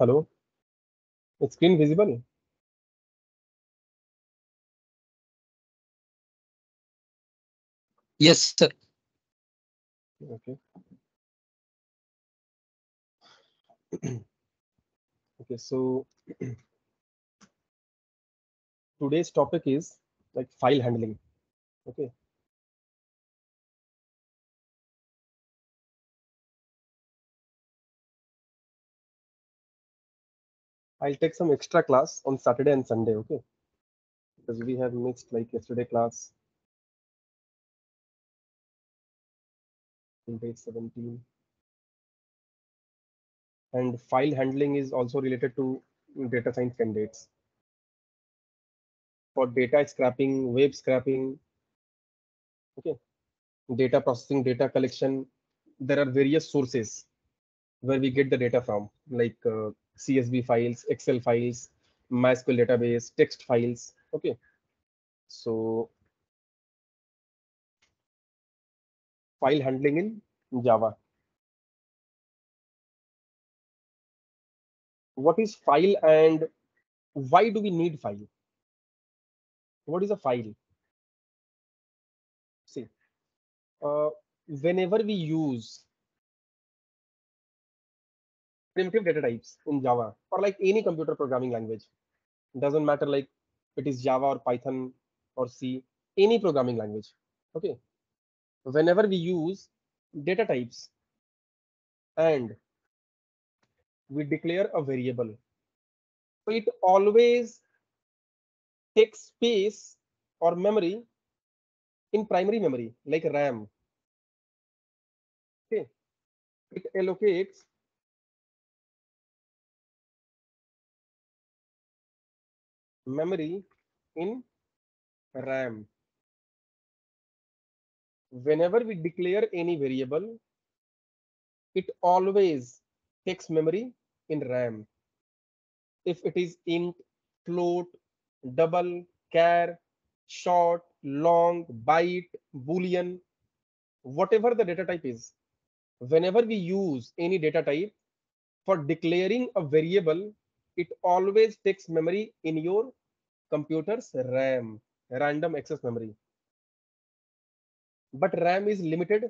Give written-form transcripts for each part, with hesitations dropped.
Hello, is screen visible? Yes, sir. Okay. Okay, so today's topic is like file handling. Okay. I'll take some extra class on Saturday and Sunday, okay? Because we have missed like yesterday class on page 17. And file handling is also related to data science candidates. For data scrapping, web scrapping, okay, data processing, data collection, there are various sources where we get the data from, like CSV files, Excel files, MySQL database, text files. Okay, so file handling in Java. What is file and why do we need file? What is a file? See, uh, whenever we use primitive data types in Java or like any computer programming language, doesn't matter like it is Java or Python or C, any programming language. Okay, whenever we use data types and we declare a variable, so it always takes space or memory in primary memory like RAM. Okay, it allocates memory in RAM. Whenever we declare any variable, it always takes memory in RAM. If it is int, float, double, char, short, long, byte, boolean, whatever the data type is, whenever we use any data type for declaring a variable, it always takes memory in your computer's RAM, random access memory. But RAM is limited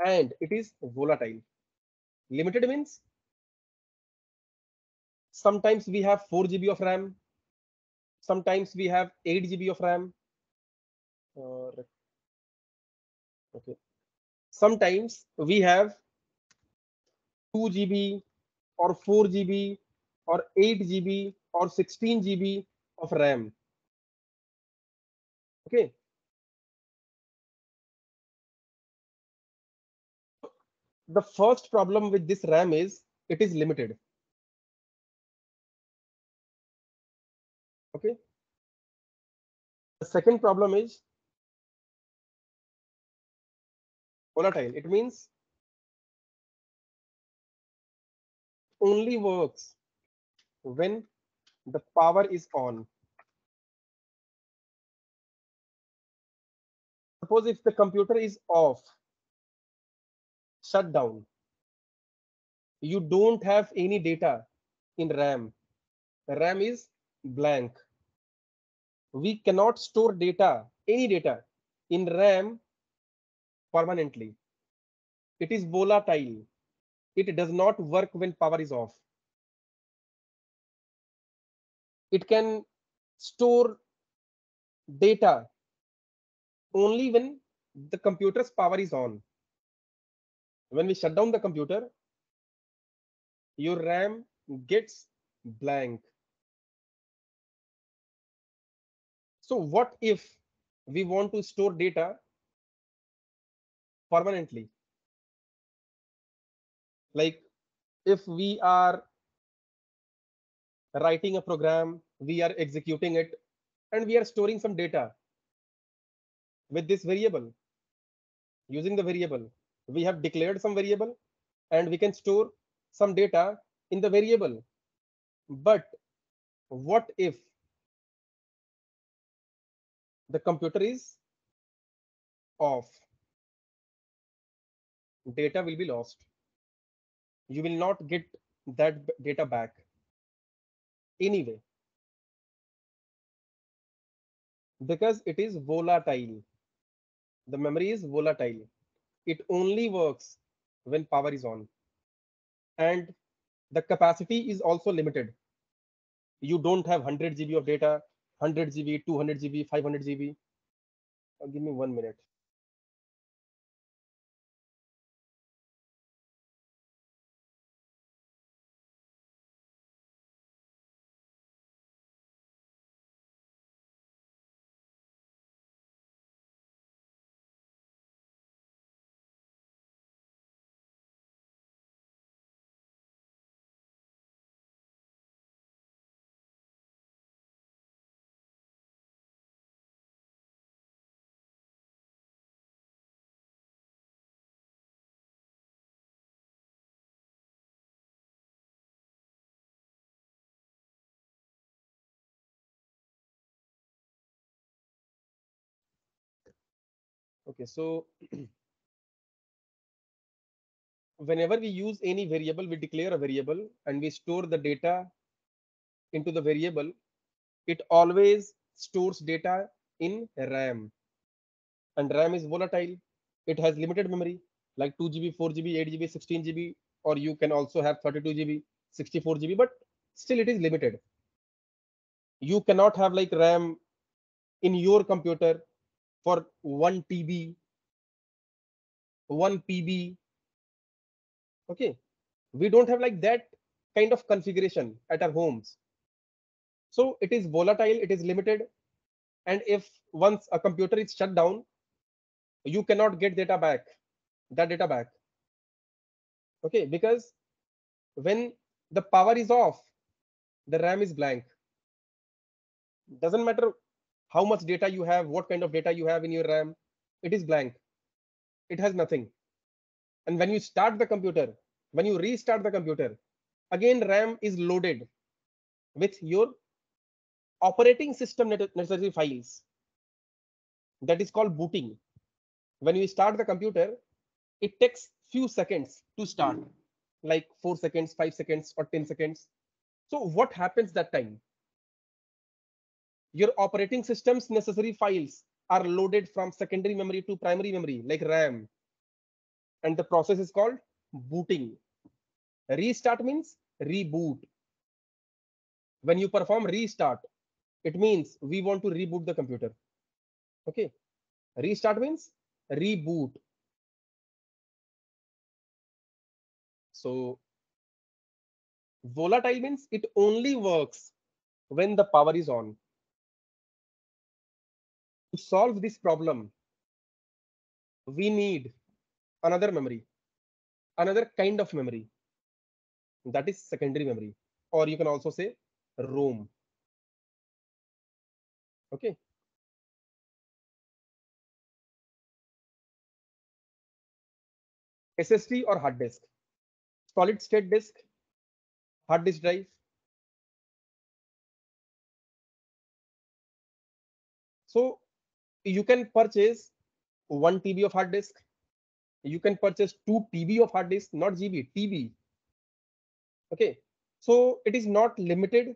and it is volatile. Limited means sometimes we have 4 GB of RAM, sometimes we have 8 GB of RAM. Okay. Sometimes we have 2 GB or 4 GB or 8 GB or 16 GB of RAM. Okay. The first problem with this RAM is it is limited. Okay. The second problem is volatile. It means only works when the power is on. Suppose if the computer is off, shut down, you don't have any data in RAM. RAM is blank. We cannot store data, any data, in RAM permanently. It is volatile. It does not work when power is off. It can store data only when the computer's power is on. When we shut down the computer, your RAM gets blank. So what if we want to store data permanently? Like if we are writing a program, we are executing it, and we are storing some data with this variable. Using the variable, we have declared some variable and we can store some data in the variable. But what if the computer is off? Data will be lost. You will not get that data back anyway, because it is volatile. The memory is volatile. It only works when power is on, and the capacity is also limited. You don't have 100 GB of data, 100 GB, 200 GB, 500 GB. Give me 1 minute. Okay, so whenever we use any variable, we declare a variable and we store the data into the variable. It always stores data in RAM, and RAM is volatile. It has limited memory like 2 GB, 4 GB, 8 GB, 16 GB, or you can also have 32 GB, 64 GB, but still it is limited. You cannot have like RAM in your computer for 1 TB, 1 PB. Okay, we don't have like that kind of configuration at our homes. So it is volatile, it is limited, and if once a computer is shut down, you cannot get that data back. Okay, because when the power is off, the RAM is blank. Doesn't matter how much data you have, what kind of data you have in your RAM, it is blank. It has nothing. And when you start the computer, when you restart the computer, again RAM is loaded with your operating system necessary files. That is called booting. When you start the computer, it takes few seconds to start, like 4 seconds, 5 seconds, or 10 seconds. So what happens that time? Your operating system's necessary files are loaded from secondary memory to primary memory, like RAM. And the process is called booting. Restart means reboot. When you perform restart, it means we want to reboot the computer. Okay. Restart means reboot. So volatile means it only works when the power is on. To solve this problem, we need another memory, another kind of memory, that is secondary memory, or you can also say ROM. Okay. SSD or hard disk, solid state disk, hard disk drive. So you can purchase 1 TB of hard disk. You can purchase 2 TB of hard disk, not GB, TB. Okay. So it is not limited.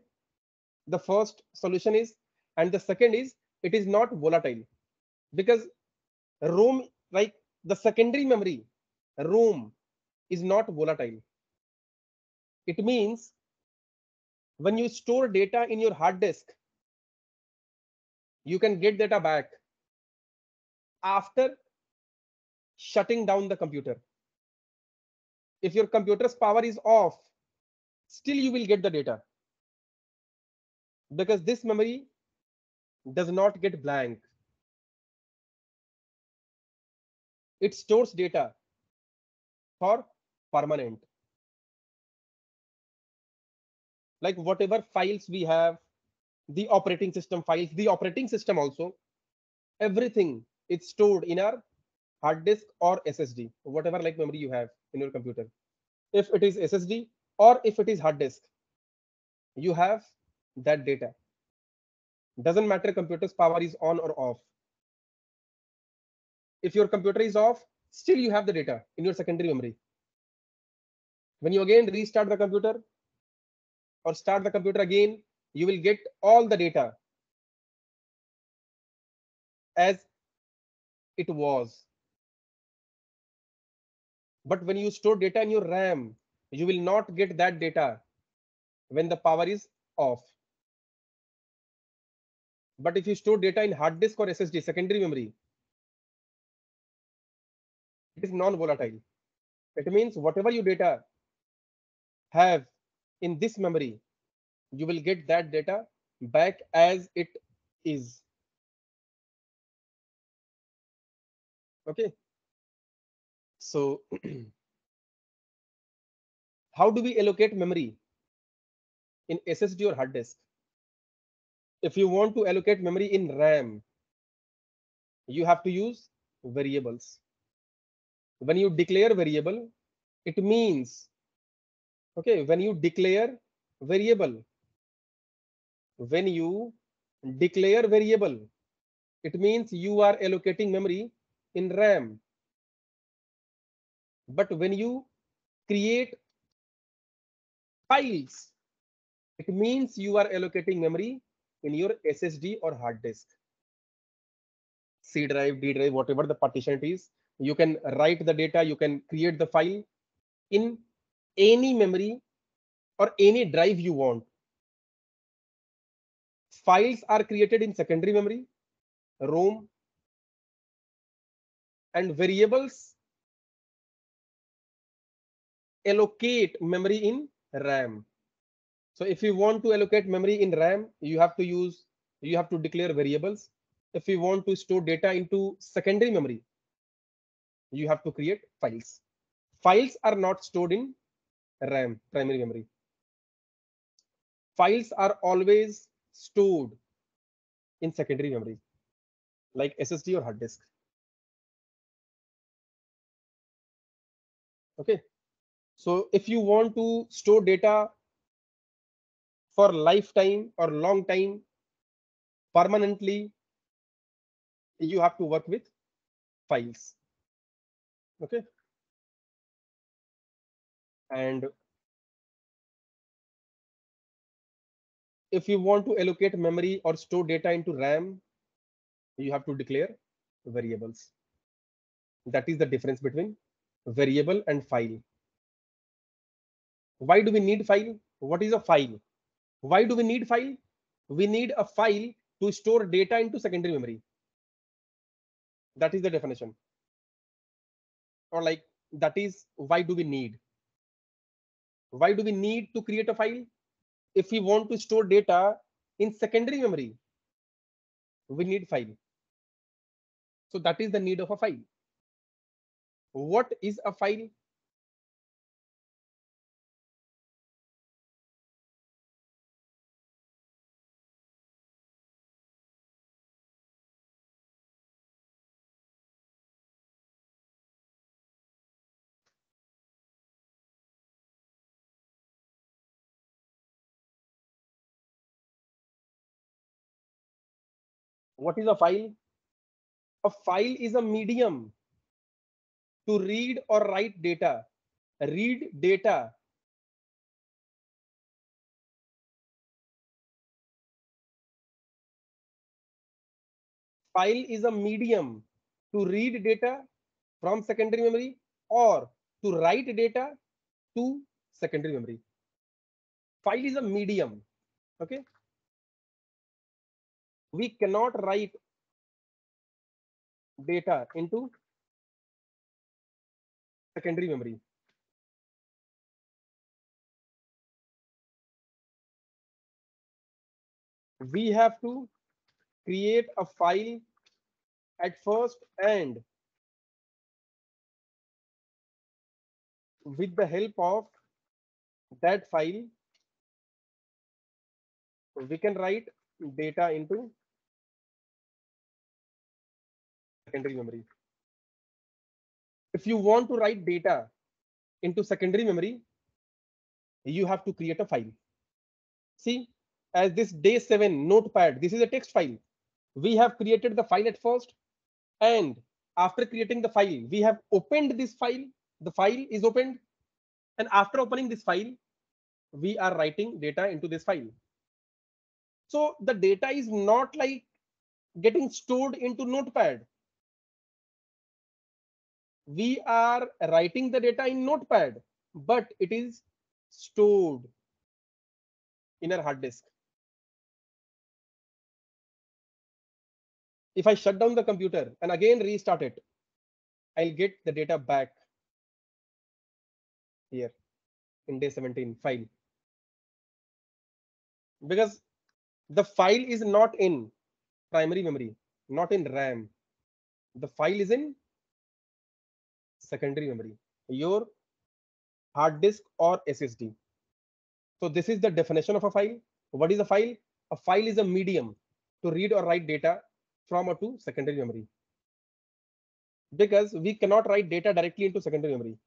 The first solution is, and the second is, it is not volatile, because ROM, like the secondary memory, ROM is not volatile. It means when you store data in your hard disk, you can get data back after shutting down the computer. If your computer's power is off, still you will get the data, because this memory does not get blank. It stores data for permanent. Like whatever files we have, the operating system files, the operating system also, everything is stored in our hard disk or SSD, whatever like memory you have in your computer. If it is SSD or if it is hard disk, you have that data. Doesn't matter computer's power is on or off. If your computer is off, still you have the data in your secondary memory. When you again restart the computer or start the computer again, you will get all the data as it was. But when you store data in your RAM, you will not get that data when the power is off. But if you store data in hard disk or SSD, secondary memory, it is non-volatile. It means whatever you data have in this memory, you will get that data back as it is. Okay. So how do we allocate memory in SSD or hard disk? If you want to allocate memory in RAM, you have to use variables. When you declare variable, it means, okay, when you declare variable, when you declare variable, it means you are allocating memory in RAM. But when you create files, it means you are allocating memory in your SSD or hard disk. C drive, D drive, whatever the partition it is, you can write the data, you can create the file in any memory or any drive you want. Files are created in secondary memory, ROM, and variables allocate memory in RAM. So if you want to allocate memory in RAM, you have to declare variables. If you want to store data into secondary memory, you have to create files. Files are not stored in RAM, primary memory. Files are always stored in secondary memory, like SSD or hard disk. Okay. So if you want to store data for lifetime or long time permanently, you have to work with files. Okay. And if you want to allocate memory or store data into RAM, you have to declare variables. That is the difference between variable and file. Why do we need file? What is a file? Why do we need file? We need a file to store data into secondary memory. That is the definition. Or like, that is why do we need? Why do we need to create a file? If we want to store data in secondary memory, we need file. So that is the need of a file. What is a file? What is a file? A file is a medium to read or write data. Read data. File is a medium to read data from secondary memory or to write data to secondary memory. File is a medium. Okay. We cannot write data into secondary memory. We have to create a file at first, and with the help of that file, we can write data into secondary memory. If you want to write data into secondary memory, you have to create a file. See, as this day 7 notepad, this is a text file. We have created the file at first, and after creating the file, we have opened this file. The file is opened, And after opening this file, we are writing data into this file. So the data is not like getting stored into Notepad. We are writing the data in Notepad, but it is stored in our hard disk. If I shut down the computer and again restart it, I'll get the data back here in day 17 file, because the file is not in primary memory, not in RAM. The file is in secondary memory, your hard disk or SSD. So this is the definition of a file. What is a file? A file is a medium to read or write data from or to secondary memory, because we cannot write data directly into secondary memory.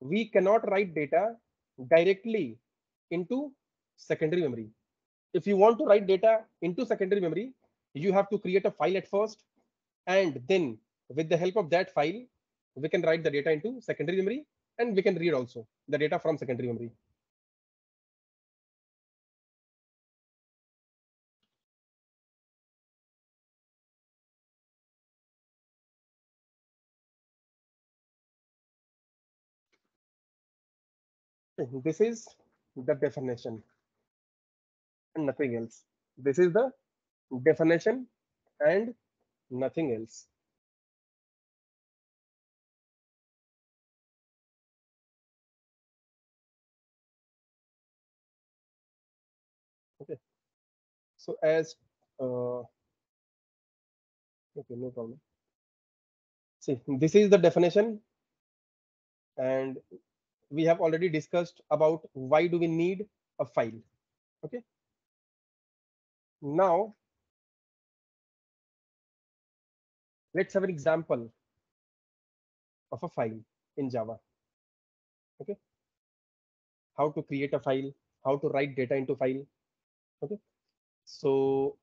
We cannot write data directly into secondary memory. If you want to write data into secondary memory, you have to create a file at first, and then with the help of that file, we can write the data into secondary memory, and we can read also the data from secondary memory. This is the definition and nothing else. This is the definition and nothing else. Okay. So as okay, no problem. See, this is the definition, and we have already discussed about why do we need a file. Okay. Now let's have an example of a file in Java. Okay. How to create a file, how to write data into file. Okay. So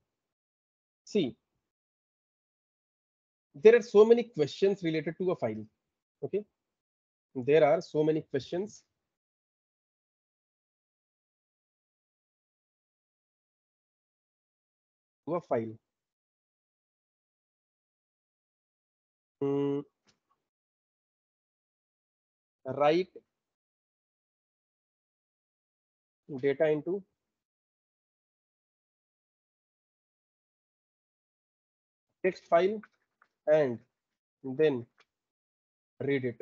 see, there are so many questions related to a file. Okay. There are so many questions to a file. Mm, write data into text file and then read it.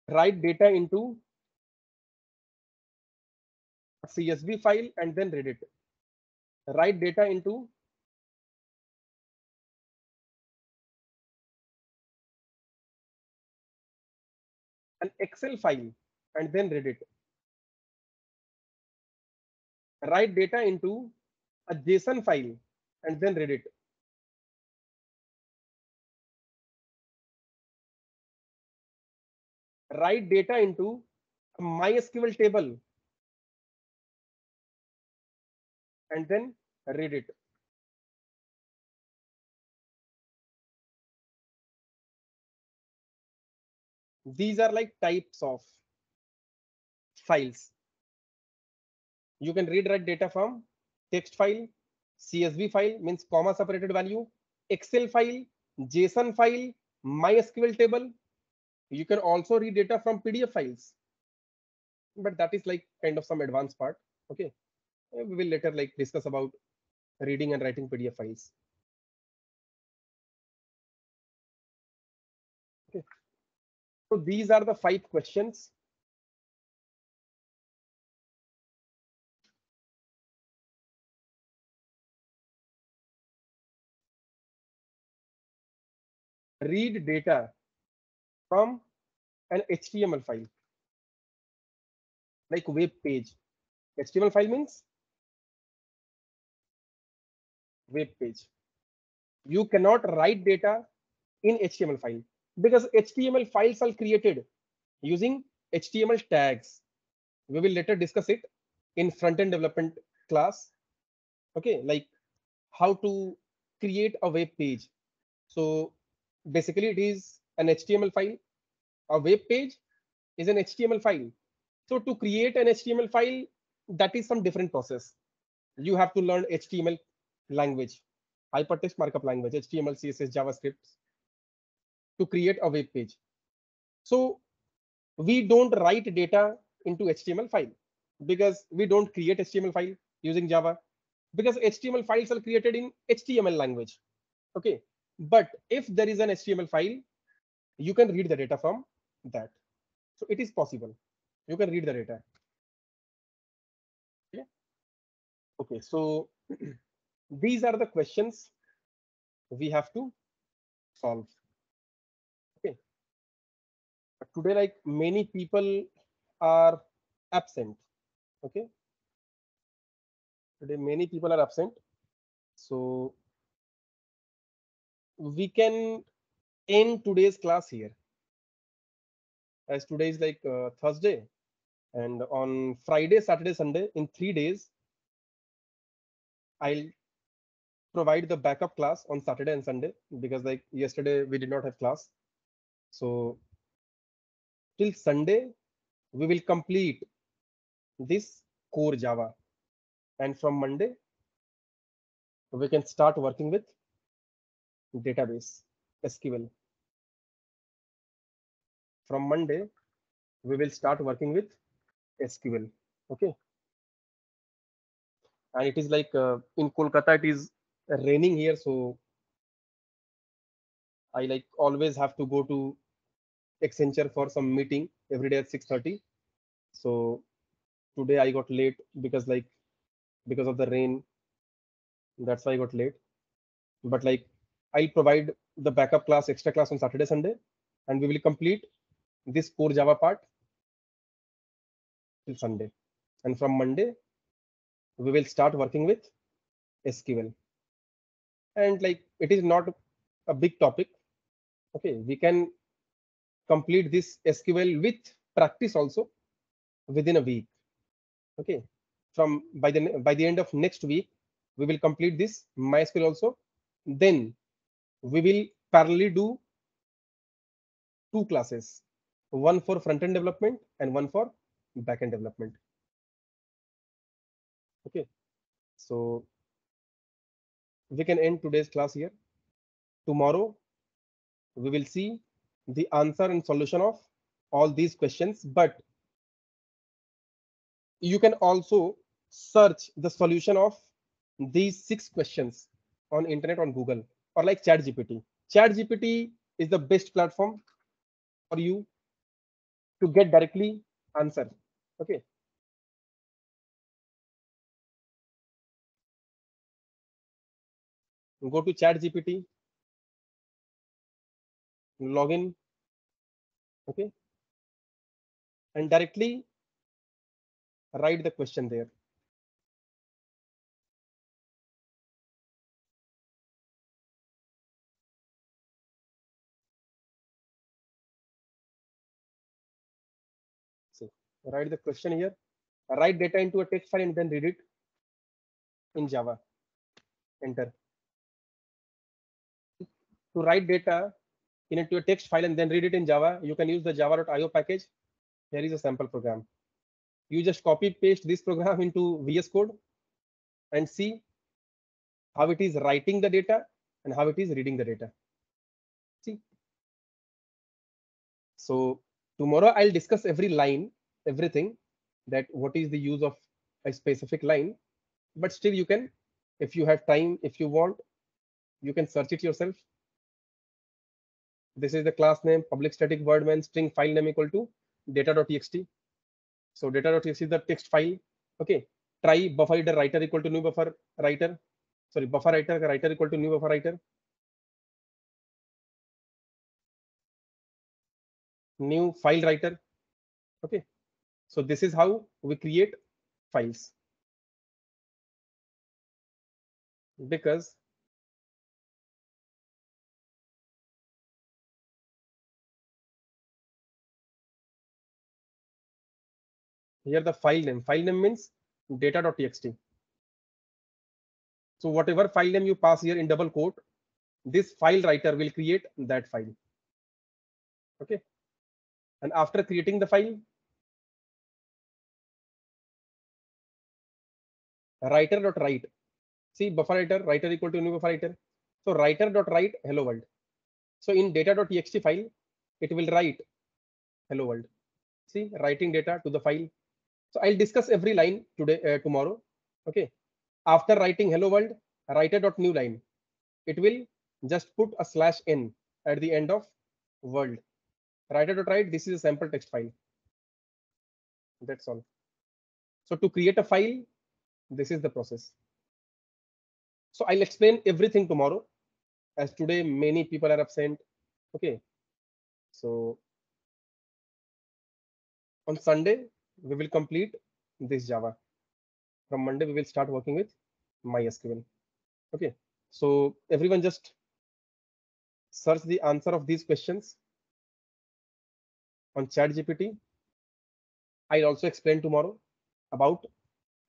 Write data into CSV file and then read it. Write data into an Excel file and then read it. Write data into a JSON file and then read it. Write data into a MySQL table and then read it. These are like types of files. You can read write data from text file, CSV file means comma separated value, Excel file, JSON file, MySQL table. You can also read data from PDF files, but that is like kind of some advanced part. Okay, we will later like discuss about reading and writing PDF files. Okay, so these are the 5 questions. Read data from an HTML file, like web page. HTML file means web page. You cannot write data in HTML file because HTML files are created using HTML tags. We will later discuss it in front-end development class. Okay, like how to create a web page. So basically, it is an HTML file. A web page is an HTML file. So to create an HTML file, that is some different process. You have to learn HTML language, hypertext markup language, HTML, CSS, JavaScript to create a web page. So we don't write data into HTML file because we don't create HTML file using Java because HTML files are created in HTML language. Okay. But if there is an HTML file, you can read the data from that. So it is possible. You can read the data. Okay. Okay. So these are the questions we have to solve. Okay. But today, like many people are absent. Okay. Today, many people are absent. So we can end today's class here, as today is like Thursday, and on Friday, Saturday, Sunday, in 3 days, I'll provide the backup class on Saturday and Sunday because like yesterday we did not have class. So till Sunday, we will complete this core Java, and from Monday, we can start working with database SQL. From Monday, we will start working with SQL. Okay. And it is like in Kolkata, it is raining here, so I like always have to go to Accenture for some meeting every day at 6:30. So today I got late because of the rain. That's why I got late. But like I'll provide the backup class, extra class on Saturday, Sunday, and we will complete this core Java part till Sunday. And from Monday, we will start working with SQL. And like it is not a big topic. Okay, we can complete this SQL with practice also within a week. Okay, from by the end of next week, we will complete this MySQL also. Then we will parallelly do two classes, one for front-end development and one for back-end development. Okay, so we can end today's class here. Tomorrow, we will see the answer and solution of all these questions, but you can also search the solution of these 6 questions on internet, on Google, or like ChatGPT. ChatGPT is the best platform for you to get directly answer. Okay. Go to ChatGPT, log in, okay, and directly write the question there. So write the question here, write data into a text file and then read it in Java. Enter. To write data into a text file and then read it in Java, you can use the java.io package. Here is a sample program. You just copy paste this program into VS Code and see how it is writing the data and how it is reading the data. See. So tomorrow I'll discuss every line, everything, that what is the use of a specific line. But still you can, if you have time, if you want, you can search it yourself. This is the class name, public static void main string file name equal to data.txt. So data.txt is the text file. Okay. Try buffer reader writer equal to new buffer writer. Sorry, buffer writer equal to new buffer writer. New file writer. Okay. So this is how we create files. Because Here the file name. File name means data.txt. So whatever file name you pass here in double quote, this file writer will create that file. Okay. And after creating the file, writer.write. See, buffer writer equal to new buffer writer. So writer.write hello world. So in data.txt file, it will write hello world. See, writing data to the file. So I'll discuss every line today, tomorrow. Okay. After writing hello world, writer.new line, it will just put a /n at the end of world. Writer.write, this is a sample text file. That's all. So to create a file, this is the process. So I'll explain everything tomorrow, as today many people are absent. Okay. So on Sunday, we will complete this Java. From Monday, we will start working with MySQL. Okay. So everyone just search the answer of these questions on ChatGPT. I'll also explain tomorrow about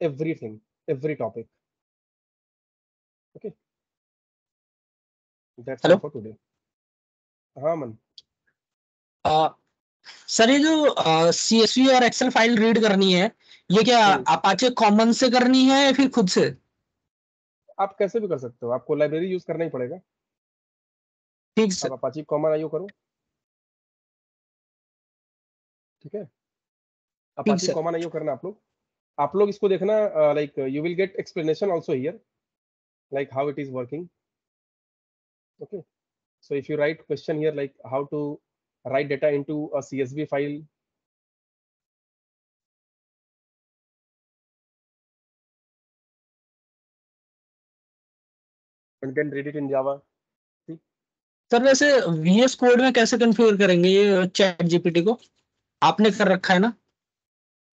everything, every topic. Okay. That's all for today. हाँ मन. Sir ये जो CSV और Excel file read करनी है, ये क्या Apache common से करनी है या फिर खुद से? आप कैसे भी कर सकते हो, आपको लाइब्रेरी यूज करना ही पड़ेगा. ठीक सर. आप अपाची कॉमन आईओ करो. ठीक है. अपाची कॉमन आईओ करना आप लोग इसको देखना. Like you will get explanation also here, like how it is working. Okay. So if you write question here like how to write data into a CSV file, and then read it in Java. Sir वैसे VS code में कैसे configure करेंगे ये chat GPT को? आपने कर रखा है ना?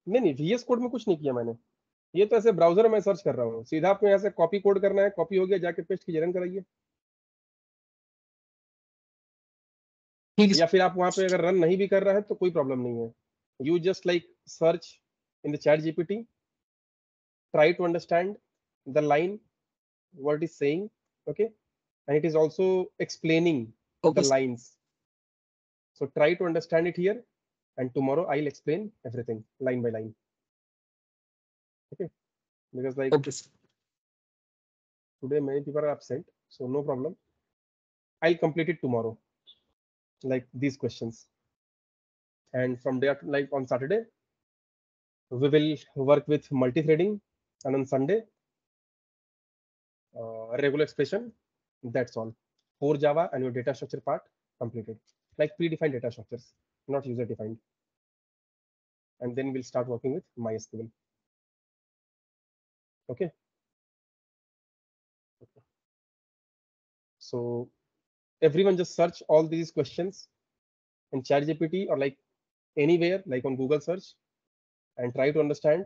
नहीं VS कोड में कुछ नहीं किया मैंने. ये तो ऐसे ब्राउजर में सर्च कर रहा हूँ. सीधा आपको यहाँ से कॉपी कोड करना है, कॉपी हो गया, जाके पेस्ट कीजिए, रन कराइए. या फिर आप वहां पे अगर रन नहीं भी कर रहा है तो कोई प्रॉब्लम नहीं है. You just like search in the chat GPT, try to understand the line what it is saying. Okay. And it is also explaining the lines. So try to understand it here, and tomorrow I'll explain everything line by line. Okay. Because like today many people are absent, so no problem. I'll complete it tomorrow, like these questions. And from there, like on Saturday, we will work with multi-threading, and on Sunday, regular expression. That's all. Core Java and your data structure part completed. Like predefined data structures, not user defined. And then we'll start working with MySQL. Okay. So everyone just search all these questions in ChatGPT or like anywhere, like on Google search, and try to understand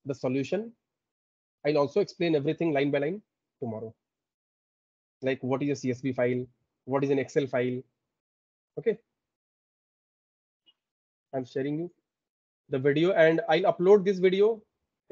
the solution. I'll also explain everything line by line tomorrow. Like what is a CSV file, what is an Excel file. Okay. I'm sharing you the video, and I'll upload this video